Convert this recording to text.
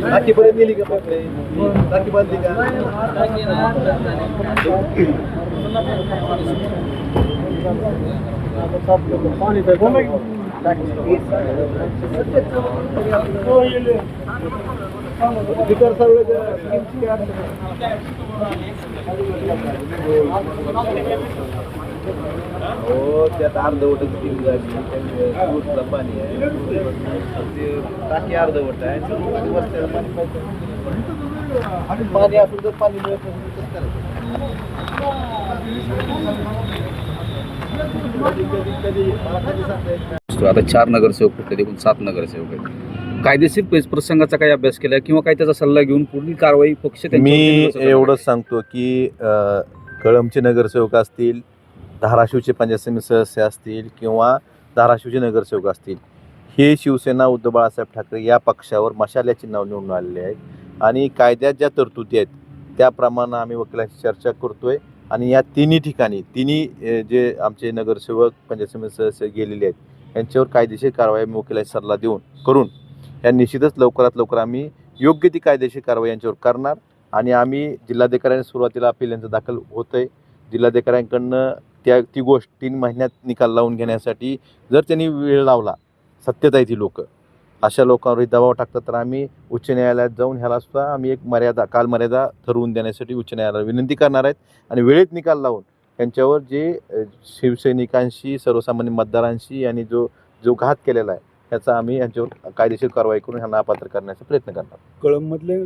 टाकीपर्यंत नेली का टाकी बांधली का? विकार हो त्यात अर्धवट पाणी आहे ते टाकी अर्धवट आहे पाणी असून जर पाणी मिळत आता 4 नगरसेवक कुठले एकूण 7 नगरसेवक आहेत. कायदेशीर प्रसंगाचा काही अभ्यास केला किंवा काही त्याचा सल्ला घेऊन पुढील कारवाई पक्ष मी एवढंच सांगतो की कळंबचे नगरसेवक असतील, धाराशिवचे पंचायत समिती सदस्य असतील किंवा धाराशिवचे नगरसेवक असतील, हे शिवसेना उद्धव बाळासाहेब ठाकरे या पक्षावर मशाल या चिन्हावर निवडून आलेले आहेत आणि कायद्यात ज्या तरतुदी आहेत त्याप्रमाणे आम्ही वकिलांची चर्चा करतोय आणि या तिन्ही ठिकाणी जे आमचे नगरसेवक पंचायत समिती सदस्य गेलेले आहेत यांच्यावर कायदेशीर कारवाई आम्ही वकिलांची सल्ला करून या निश्चितच लवकरात लवकर आम्ही योग्य ती कायदेशीर कारवाई यांच्यावर करणार आणि आम्ही जिल्हाधिकाऱ्यांनी सुरुवातीला अपील यांचं दाखल होतंय. जिल्हाधिकाऱ्यांकडनं ती गोष्ट 3 महिन्यात निकाल लावून घेण्यासाठी जर त्यांनी वेळ लावला, सत्यता आहे ती लोक अशा लोकांवरही दबाव टाकतात तर आम्ही उच्च न्यायालयात जाऊन ह्याला सुद्धा आम्ही एक कालमर्यादा ठरवून देण्यासाठी उच्च न्यायालयाला विनंती करणार आहेत आणि वेळेत निकाल लावून त्यांच्यावर जे शिवसैनिकांशी सर्वसामान्य मतदारांशी आणि जो घात केलेला आहे त्याचा आम्ही यांच्यावर कायदेशीर कारवाई करून ह्यांना अपात्र करण्याचा प्रयत्न करणार. कळंबमधले